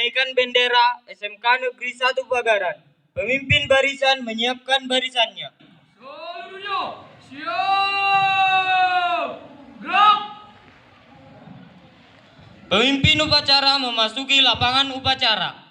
menaikkan bendera SMK Negeri 1 Bagaran. Pemimpin barisan menyiapkan barisannya. Seluruhnya siap! Gerak! Pemimpin upacara memasuki lapangan upacara.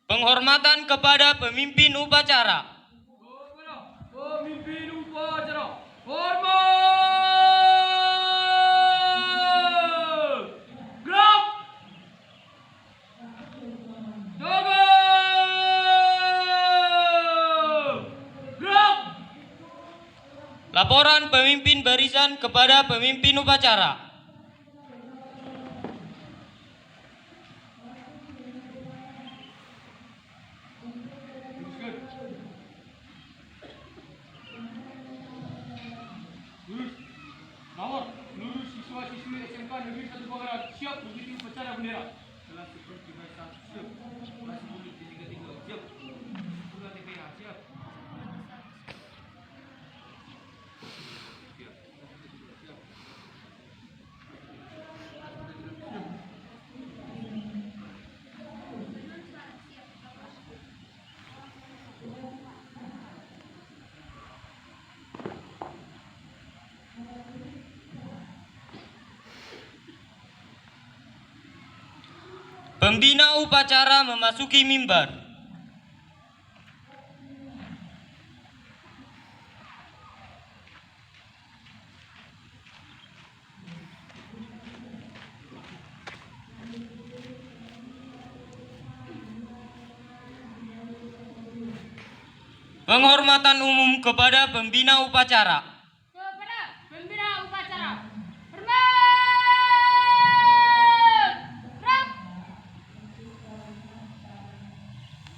Penghormatan kepada pemimpin upacara. Pemimpin upacara, hormat! Gerak! Jaga! Gerak! Laporan pemimpin barisan kepada pemimpin upacara. Nomor seluruh siswa-siswi SMK Negeri 1 Bagaran siap mengikuti upacara bendera. Kelas seperti biasa siap. Kelas 10 3 siap. Sudah TPH siap. Pembina upacara memasuki mimbar. Penghormatan umum kepada pembina upacara. Kepada pembina upacara, hormat! Gerak!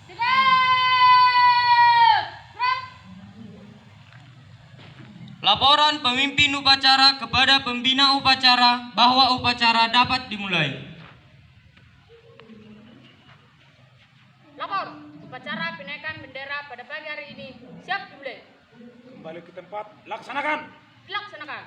Tegak! Gerak! Laporan pemimpin upacara kepada pembina upacara bahwa upacara dapat dimulai. Lapor, upacara penaikan bendera pada pagi hari ini siap dimulai. Kembali ke tempat, laksanakan. Dilaksanakan.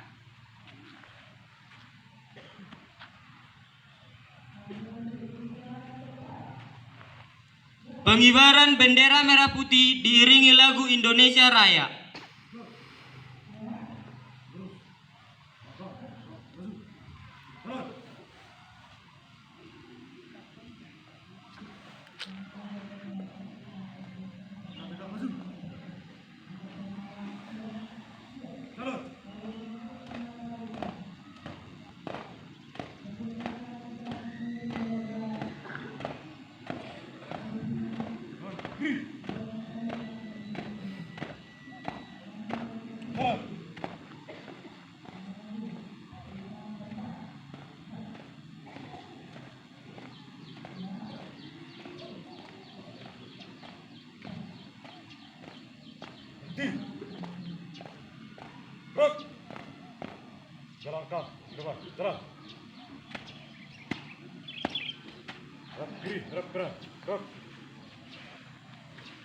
Pengibaran bendera merah putih diiringi lagu Indonesia Raya. Gerak. Jalankan, depan, jalan. Gerak kiri, gerak kanan, gerak.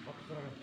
Laksanakan.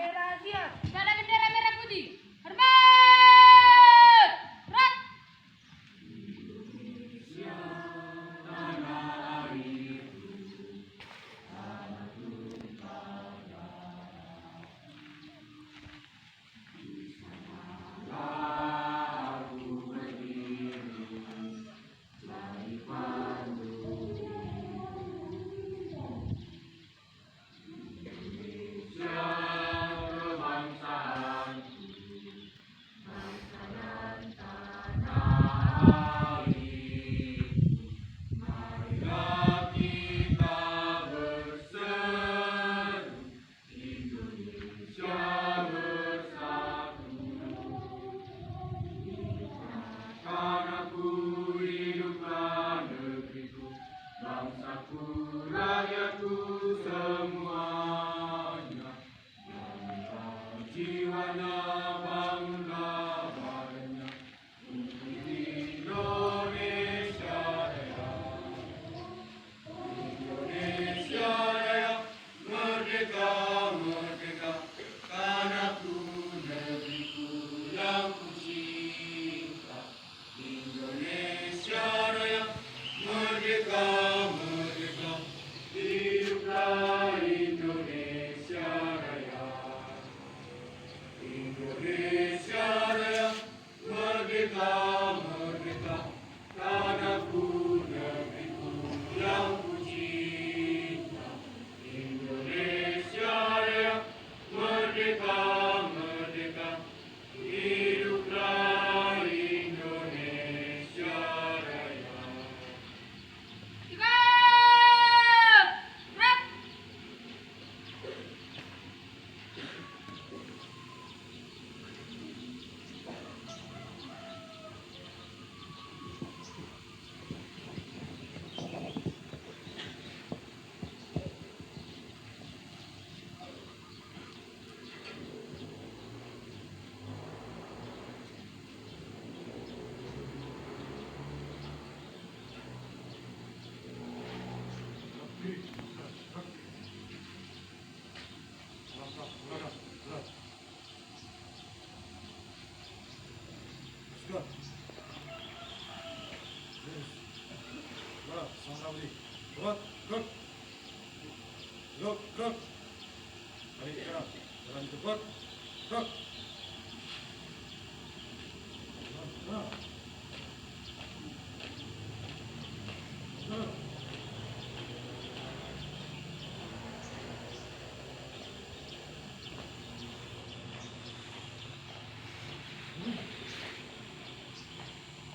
Bendera siap. Pada bendera merah putih. Hormat.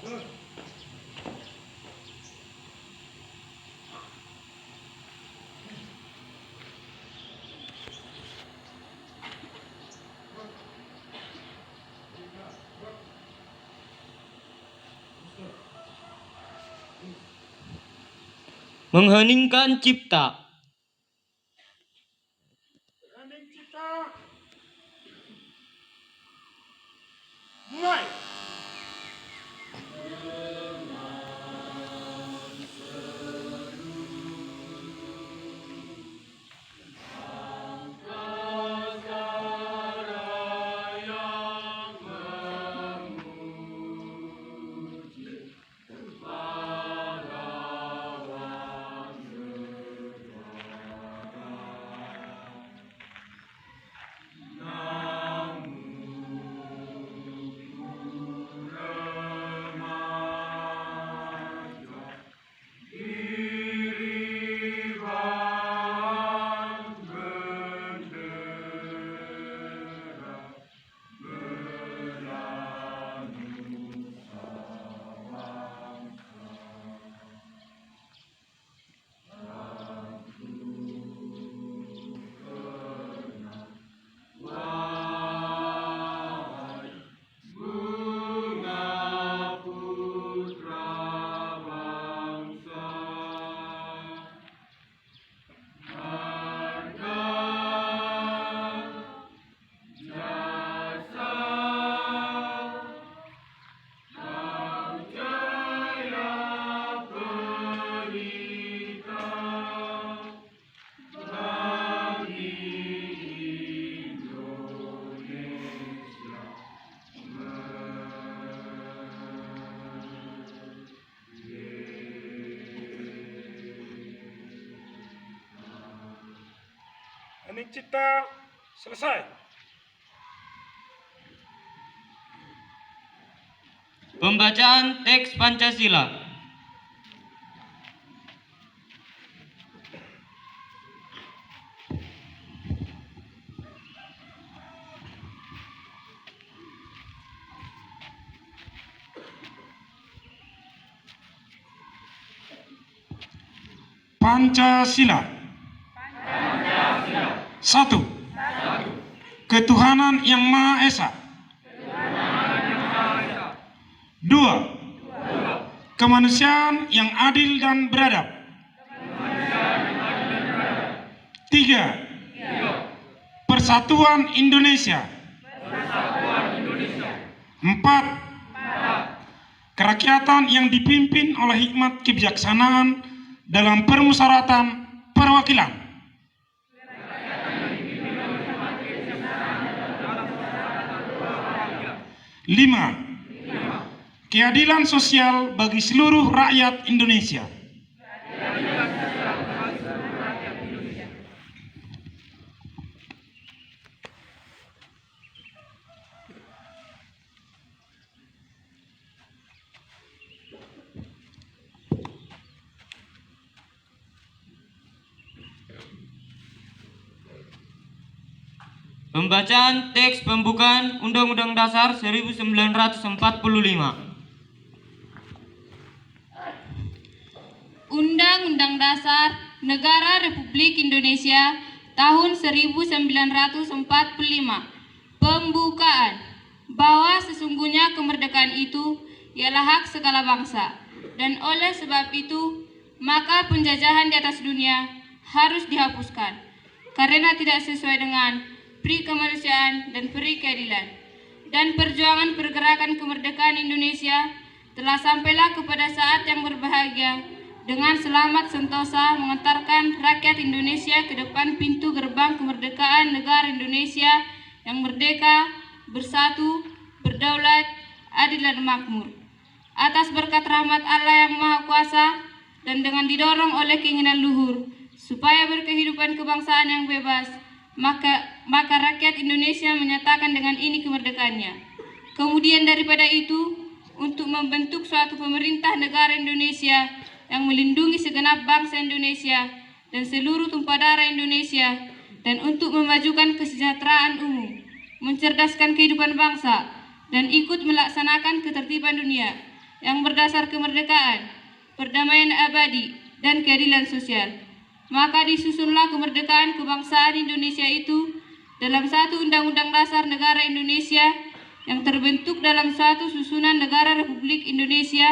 Gerak. Mengheningkan cipta. Hening cipta. Mulai. Hening cipta selesai. Pembacaan teks Pancasila. Pancasila. Satu. Ketuhanan Yang Maha Esa. Dua. Kemanusiaan yang adil dan beradab. Tiga. Persatuan Indonesia. Empat. Kerakyatan yang dipimpin oleh hikmat kebijaksanaan dalam permusyawaratan perwakilan. Lima. Keadilan sosial bagi seluruh rakyat Indonesia. Pembacaan teks pembukaan Undang-Undang Dasar 1945. Undang-Undang Dasar Negara Republik Indonesia tahun 1945. Pembukaan. Bahwa sesungguhnya kemerdekaan itu ialah hak segala bangsa, dan oleh sebab itu maka penjajahan di atas dunia harus dihapuskan karena tidak sesuai dengan peri kemanusiaan dan peri keadilan. Dan perjuangan pergerakan kemerdekaan Indonesia telah sampailah kepada saat yang berbahagia dengan selamat sentosa mengantarkan rakyat Indonesia ke depan pintu gerbang kemerdekaan negara Indonesia yang merdeka, bersatu, berdaulat, adil dan makmur. Atas berkat rahmat Allah yang Maha Kuasa dan dengan didorong oleh keinginan luhur supaya berkehidupan kebangsaan yang bebas, maka rakyat Indonesia menyatakan dengan ini kemerdekaannya. Kemudian daripada itu, untuk membentuk suatu pemerintah negara Indonesia yang melindungi segenap bangsa Indonesia dan seluruh tumpah darah Indonesia, dan untuk memajukan kesejahteraan umum, mencerdaskan kehidupan bangsa, dan ikut melaksanakan ketertiban dunia yang berdasar kemerdekaan, perdamaian abadi, dan keadilan sosial. Maka disusunlah kemerdekaan kebangsaan Indonesia itu dalam satu Undang-Undang Dasar Negara Indonesia yang terbentuk dalam suatu susunan negara Republik Indonesia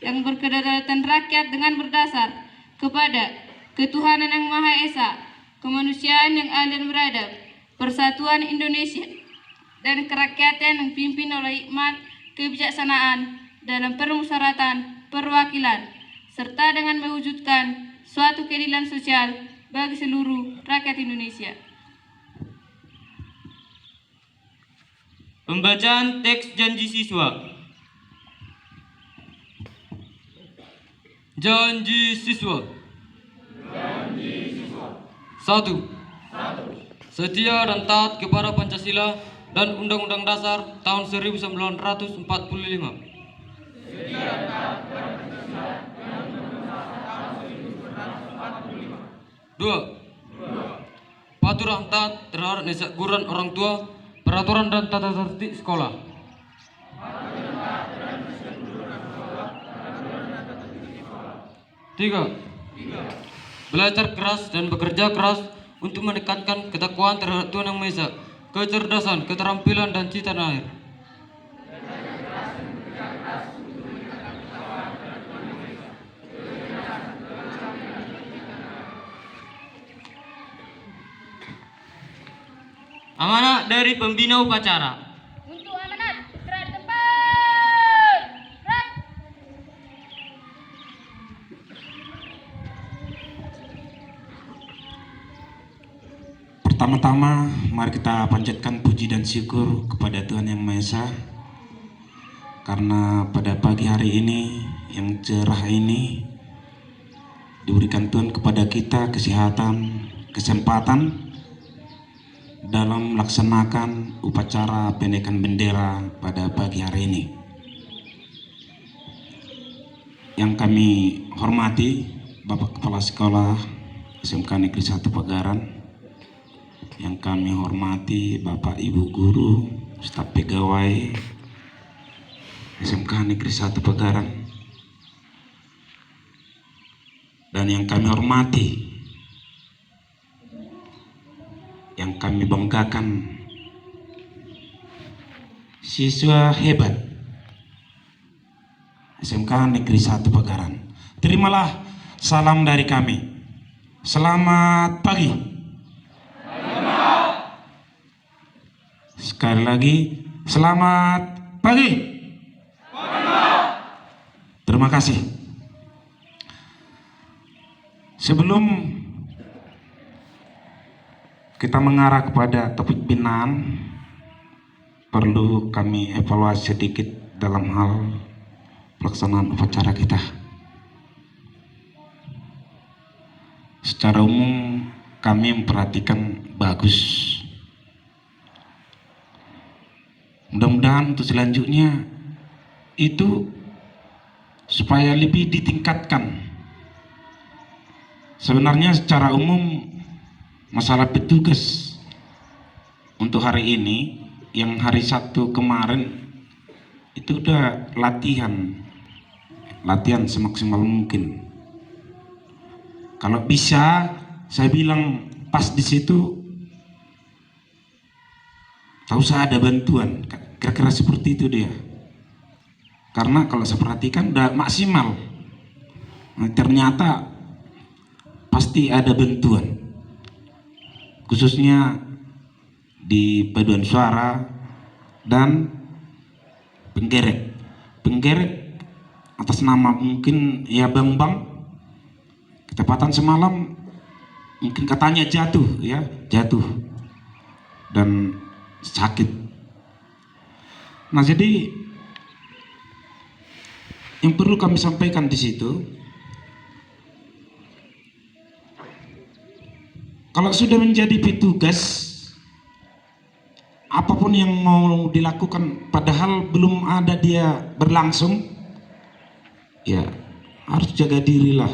yang berkedaulatan rakyat dengan berdasar kepada ketuhanan yang Maha Esa, kemanusiaan yang adil dan beradab, persatuan Indonesia, dan kerakyatan yang dipimpin oleh hikmat kebijaksanaan dalam permusyawaratan perwakilan, serta dengan mewujudkan suatu keadilan sosial bagi seluruh rakyat Indonesia. Pembacaan teks janji siswa. Janji siswa. Satu. Setia dan taat kepada Pancasila dan Undang-Undang Dasar tahun 1945. Dua. Patuh dan taat terhadap nesakuran orang tua, peraturan dan tata tertib sekolah. Tiga. Belajar keras dan bekerja keras untuk meningkatkan ketakwaan terhadap Tuhan Yang Maha Esa, kecerdasan, keterampilan, dan cita tanah air. Amanah dari pembina upacara. Untuk amanat, gerak di tempat. Gerak. Pertama-tama, mari kita panjatkan puji dan syukur kepada Tuhan Yang Maha Esa, karena pada pagi hari ini yang cerah ini diberikan Tuhan kepada kita kesehatan, kesempatan dalam melaksanakan upacara penaikan bendera pada pagi hari ini. Yang kami hormati Bapak Kepala Sekolah SMK Negeri 1 Pagaran, yang kami hormati Bapak Ibu Guru, staf pegawai SMK Negeri 1 Pagaran, dan yang kami hormati, yang kami banggakan, siswa hebat SMK Negeri 1 Pagaran. Terimalah salam dari kami. Selamat pagi. Sekali lagi, selamat pagi. Terima kasih. Sebelum kita mengarah kepada topik binaan, perlu kami evaluasi sedikit dalam hal pelaksanaan upacara kita. Secara umum kami memperhatikan bagus. Mudah-mudahan untuk selanjutnya itu supaya lebih ditingkatkan. Sebenarnya secara umum masalah petugas untuk hari ini, yang hari Sabtu kemarin itu udah latihan semaksimal mungkin. Kalau bisa, saya bilang pas di situ tak usah ada bantuan, kira-kira seperti itu dia. Karena kalau saya perhatikan udah maksimal, nah, ternyata pasti ada bantuan. Khususnya di paduan suara dan penggerek atas nama mungkin ya Bang, ketepatan semalam mungkin katanya jatuh dan sakit. Nah, jadi yang perlu kami sampaikan di situ, kalau sudah menjadi petugas, apapun yang mau dilakukan padahal belum ada dia berlangsung, ya harus jaga dirilah.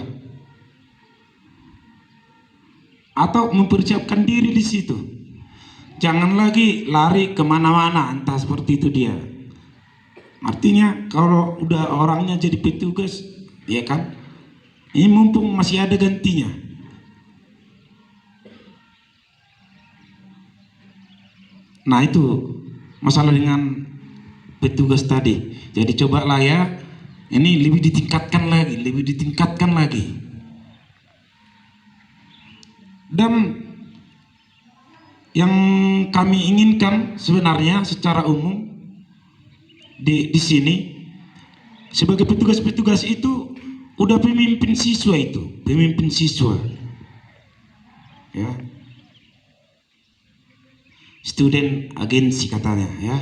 Atau mempersiapkan diri di situ. Jangan lagi lari kemana-mana, entah seperti itu dia. Artinya kalau udah orangnya jadi petugas, ya kan, ini mumpung masih ada gantinya. Nah, itu masalah dengan petugas tadi. Jadi cobalah ya, ini lebih ditingkatkan lagi. Dan yang kami inginkan sebenarnya secara umum di sini, sebagai petugas-petugas itu udah pemimpin siswa ya, student agensi katanya ya.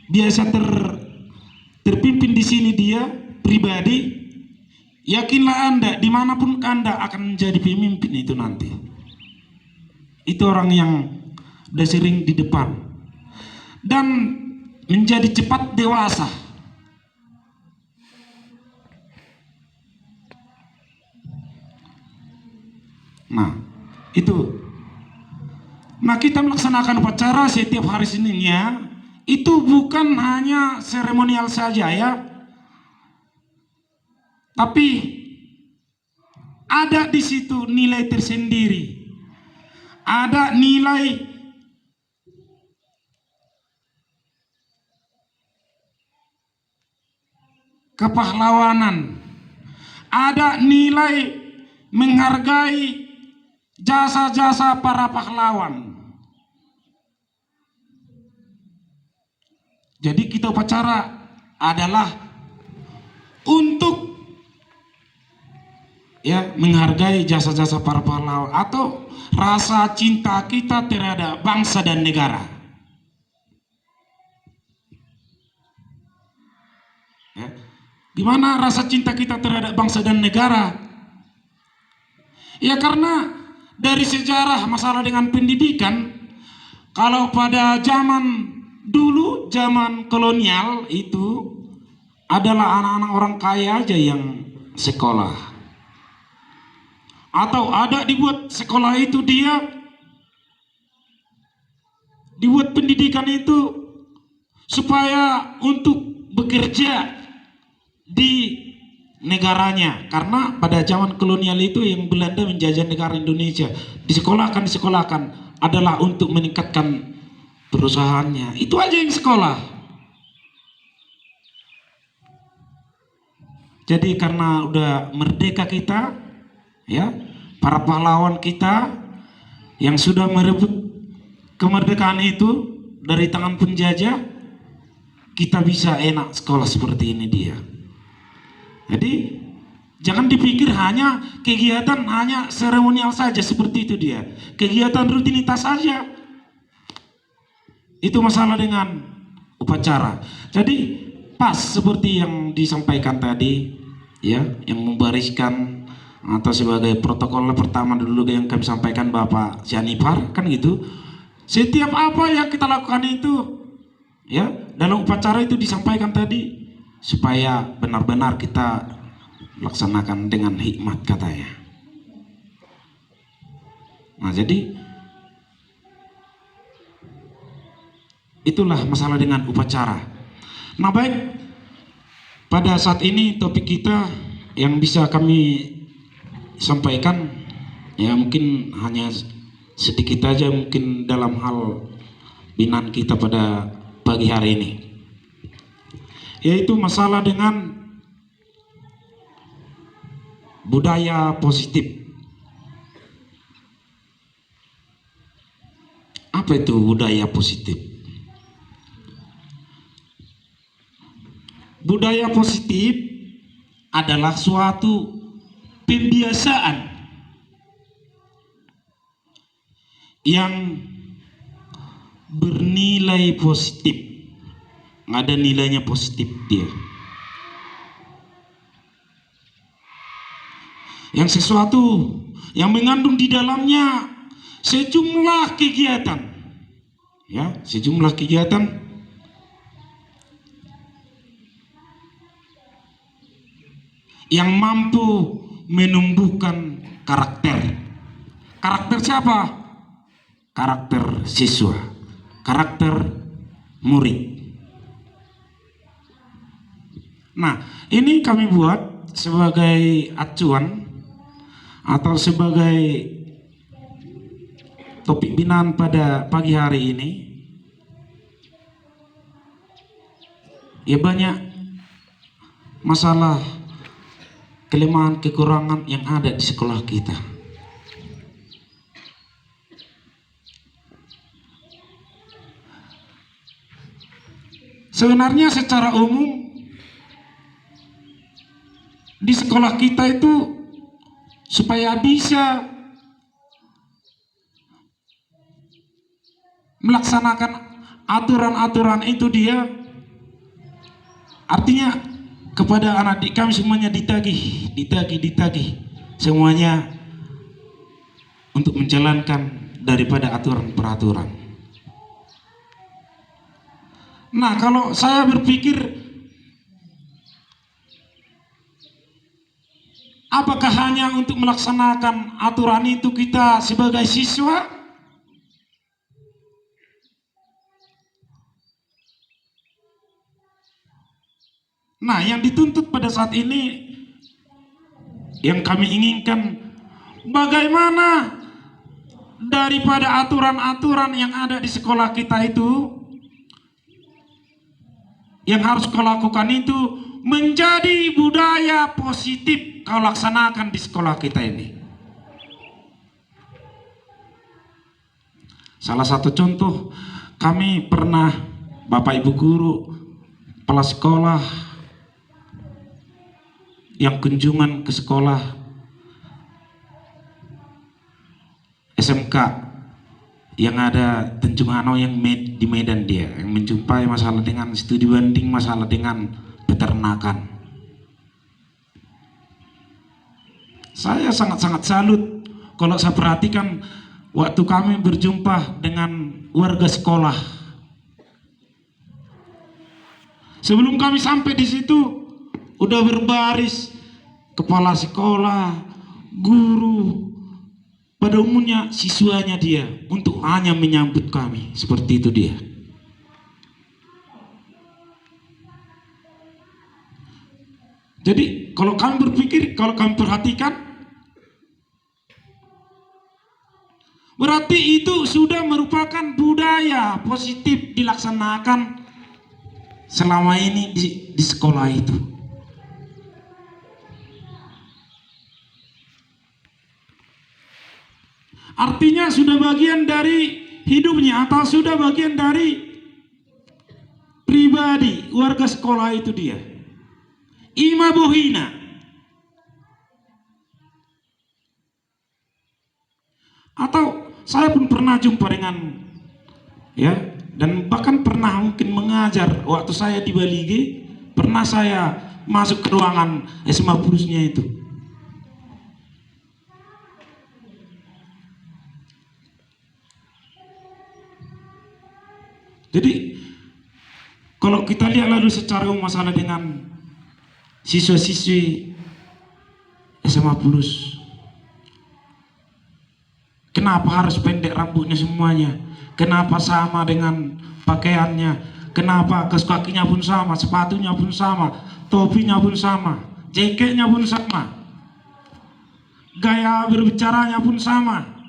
Biasa terpimpin di sini dia pribadi. Yakinlah Anda, dimanapun Anda akan menjadi pemimpin itu nanti. Itu orang yang udah sering di depan dan menjadi cepat dewasa. Nah, itu. Nah, kita melaksanakan upacara setiap hari Seninnya itu bukan hanya seremonial saja ya, tapi ada di situ nilai tersendiri, ada nilai kepahlawanan, ada nilai menghargai jasa-jasa para pahlawan. Jadi kita upacara adalah untuk ya menghargai jasa-jasa para pahlawan atau rasa cinta kita terhadap bangsa dan negara. Ya. Gimana rasa cinta kita terhadap bangsa dan negara? Ya karena dari sejarah masalah dengan pendidikan, kalau pada zaman dulu, zaman kolonial itu adalah anak-anak orang kaya aja yang sekolah. Atau ada dibuat sekolah itu dia dibuat pendidikan itu supaya untuk bekerja di negaranya, karena pada zaman kolonial itu yang Belanda menjajah negara Indonesia, disekolahkan adalah untuk meningkatkan perusahaannya. Itu aja yang sekolah. Jadi karena udah merdeka kita, ya, para pahlawan kita yang sudah merebut kemerdekaan itu dari tangan penjajah, kita bisa enak sekolah seperti ini dia. Jadi jangan dipikir hanya kegiatan, hanya seremonial saja seperti itu dia. Kegiatan rutinitas saja. Itu masalah dengan upacara. Jadi pas seperti yang disampaikan tadi, ya, yang membariskan atau sebagai protokol pertama dulu yang kami sampaikan Bapak Sianipar, kan gitu. Setiap apa yang kita lakukan itu, ya, dalam upacara itu disampaikan tadi, supaya benar-benar kita laksanakan dengan hikmat katanya. Nah, jadi itulah masalah dengan upacara. Nah, baik, pada saat ini topik kita yang bisa kami sampaikan, ya mungkin hanya sedikit aja mungkin dalam hal binaan kita pada pagi hari ini, yaitu masalah dengan budaya positif. Apa itu budaya positif? Budaya positif adalah suatu pembiasaan yang bernilai positif, ada nilainya positif dia. Yang sesuatu yang mengandung di dalamnya sejumlah kegiatan, ya, sejumlah kegiatan yang mampu menumbuhkan karakter. Karakter siapa? Karakter siswa, karakter murid. Nah, ini kami buat sebagai acuan atau sebagai topik binaan pada pagi hari ini. Ya, banyak masalah kelemahan kekurangan yang ada di sekolah kita. Sebenarnya secara umum di sekolah kita itu supaya bisa melaksanakan aturan-aturan itu dia, artinya kepada anak didik kami semuanya ditagih semuanya untuk menjalankan daripada aturan peraturan. Nah, kalau saya berpikir, apakah hanya untuk melaksanakan aturan itu kita sebagai siswa? Nah, yang dituntut pada saat ini, yang kami inginkan, bagaimana daripada aturan-aturan yang ada di sekolah kita itu, yang harus kau lakukan itu menjadi budaya positif kau laksanakan di sekolah kita ini. Salah satu contoh, kami pernah, Bapak Ibu guru, kepala sekolah yang kunjungan ke sekolah SMK yang ada Tanjung Ano yang di Medan dia, yang menjumpai masalah dengan studi banding, masalah dengan peternakan. Saya sangat-sangat salut kalau saya perhatikan waktu kami berjumpa dengan warga sekolah, sebelum kami sampai di situ udah berbaris kepala sekolah, guru, pada umumnya siswanya dia untuk hanya menyambut kami. Seperti itu dia. Jadi kalau kami berpikir, kalau kami perhatikan, berarti itu sudah merupakan budaya positif dilaksanakan selama ini di sekolah itu. Artinya sudah bagian dari hidupnya atau sudah bagian dari pribadi warga sekolah itu dia. Ima bohina. Atau saya pun pernah jumpa dengan, ya, dan bahkan pernah mungkin mengajar waktu saya di Bali G, pernah saya masuk ke ruangan SMA Purusnya itu. Jadi kalau kita lihat lalu secara masalah dengan siswa-siswi SMA Purus, kenapa harus pendek rambutnya semuanya? Kenapa sama dengan pakaiannya? Kenapa kaos kakinya pun sama, sepatunya pun sama, topinya pun sama, jaketnya pun sama, gaya berbicaranya pun sama?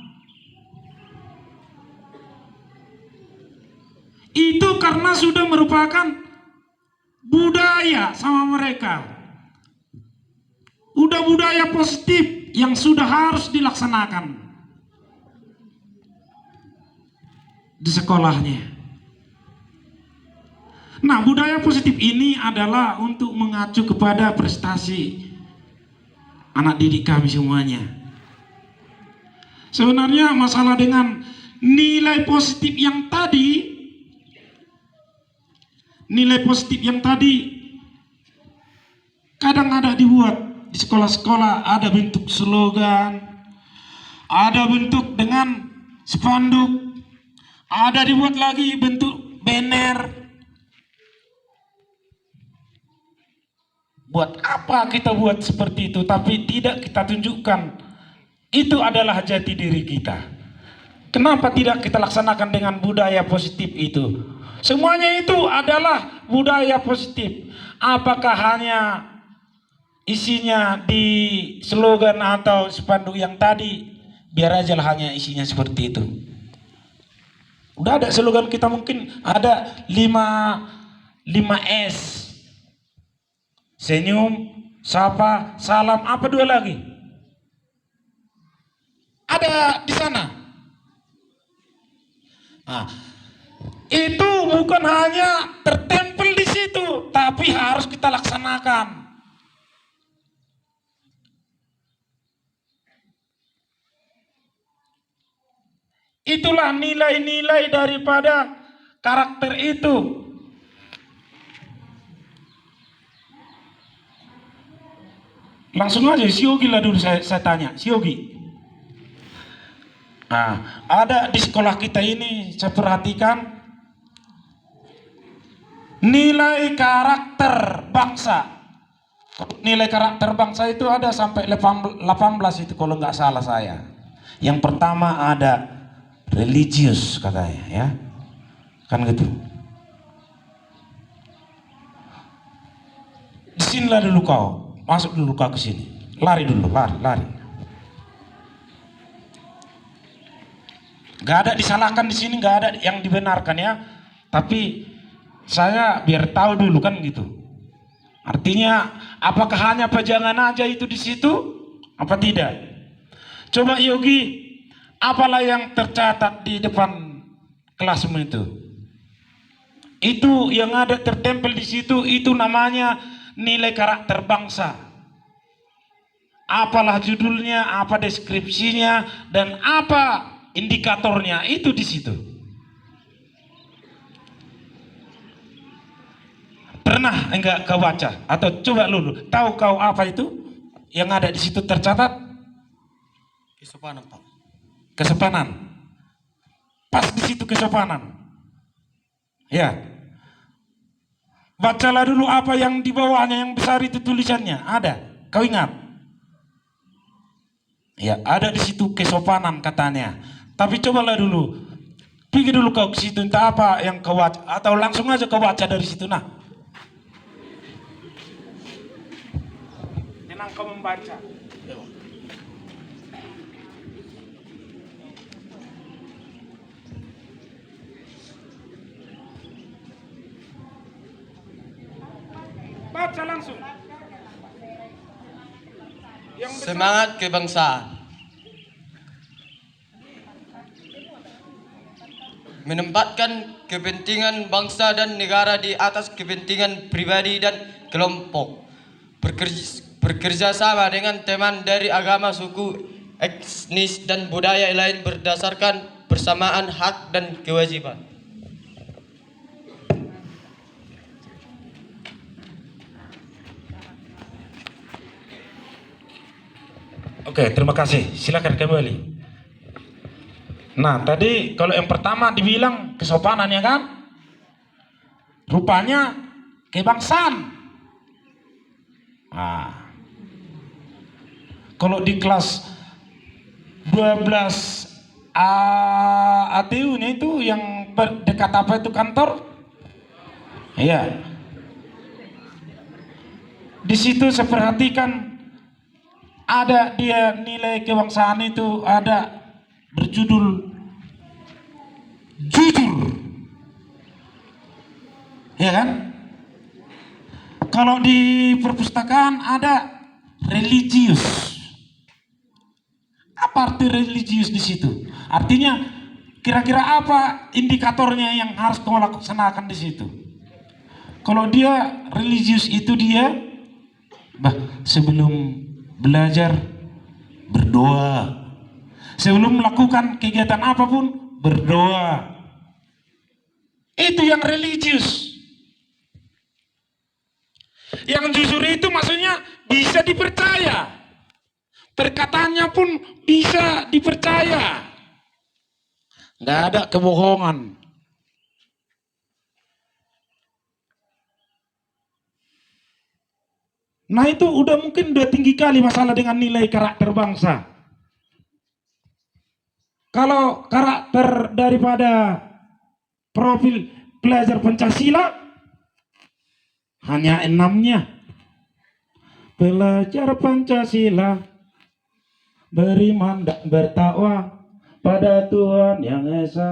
Itu karena sudah merupakan budaya sama mereka. Udah budaya positif yang sudah harus dilaksanakan di sekolahnya. Nah, budaya positif ini adalah untuk mengacu kepada prestasi anak didik kami semuanya. Sebenarnya masalah dengan nilai positif yang tadi, kadang ada dibuat di sekolah-sekolah, ada bentuk slogan, ada bentuk dengan spanduk, ada dibuat lagi bentuk banner. Buat apa kita buat seperti itu tapi tidak kita tunjukkan itu adalah jati diri kita? Kenapa tidak kita laksanakan dengan budaya positif itu? Semuanya itu adalah budaya positif. Apakah hanya isinya di slogan atau spanduk yang tadi? Biar aja lah hanya isinya seperti itu. Udah ada slogan kita, mungkin ada 5S. Senyum, sapa, salam, apa dua lagi? Ada di sana. Nah, itu bukan hanya tertempel di situ, tapi harus kita laksanakan. Itulah nilai-nilai daripada karakter itu. Langsung aja si Yogi lah dulu saya tanya, si Yogi. Nah, ada di sekolah kita ini saya perhatikan nilai karakter bangsa. Nilai karakter bangsa itu ada sampai 18 itu kalau nggak salah saya. Yang pertama ada religius katanya, ya. Kan gitu. Di sinilah dulu kau, masuk dulu kau ke sini. Lari dulu, lari. Gak ada disalahkan di sini, gak ada yang dibenarkan, ya. Tapi saya biar tahu dulu kan gitu. Artinya apakah hanya pajangan aja itu di situ? Apa tidak? Coba Yogi, apalah yang tercatat di depan kelasmu itu? Itu yang ada tertempel di situ, itu namanya nilai karakter bangsa. Apalah judulnya, apa deskripsinya, dan apa indikatornya, itu di situ. Pernah enggak kau baca? Atau coba dulu, tahu kau apa itu yang ada di situ tercatat? Kesopanan, Pak. Kesopanan. Pas di situ kesopanan. Ya. Bacalah dulu apa yang di bawahnya yang besar itu tulisannya. Ada. Kau ingat? Ya, ada di situ kesopanan katanya. Tapi cobalah dulu. Pergi dulu kau ke situ entah apa yang kau baca atau langsung aja kau baca dari situ nah. Tenang kau membaca. Baca langsung. Yang besar. Semangat kebangsaan. Menempatkan kepentingan bangsa dan negara di atas kepentingan pribadi dan kelompok. Bekerja sama dengan teman dari agama, suku, etnis, dan budaya lain berdasarkan persamaan hak dan kewajiban. Oke, terima kasih. Silakan kembali. Nah, tadi kalau yang pertama dibilang kesopanan ya kan? Rupanya kebangsaan. Nah, kalau di kelas 12 ATU-nya itu yang dekat apa itu kantor? Iya. Di situ saya perhatikan ada dia nilai kebangsaan itu ada berjudul jujur, ya kan? Kalau di perpustakaan ada religius. Apa arti religius di situ? Artinya kira-kira apa indikatornya yang harus kamu laksanakan di situ? Kalau dia religius itu dia, sebelum belajar berdoa. Sebelum melakukan kegiatan apapun, berdoa. Itu yang religius. Yang jujur itu maksudnya bisa dipercaya. Perkataannya pun bisa dipercaya. Nggak ada kebohongan. Nah itu udah tinggi kali masalah dengan nilai karakter bangsa. Kalau karakter daripada profil pelajar Pancasila hanya 6-nya. Pelajar Pancasila beriman dan bertakwa pada Tuhan Yang Esa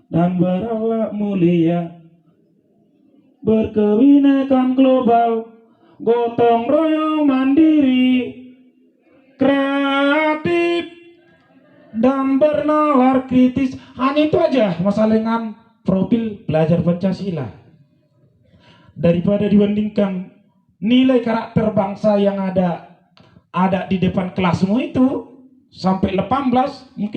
dan berakhlak mulia, berkebinekaan global, gotong royong mandiri, kreatif dan bernalar kritis. Hanya itu aja masalah dengan profil pelajar Pancasila. Daripada dibandingkan nilai karakter bangsa yang ada di depan kelasmu itu sampai 18, mungkin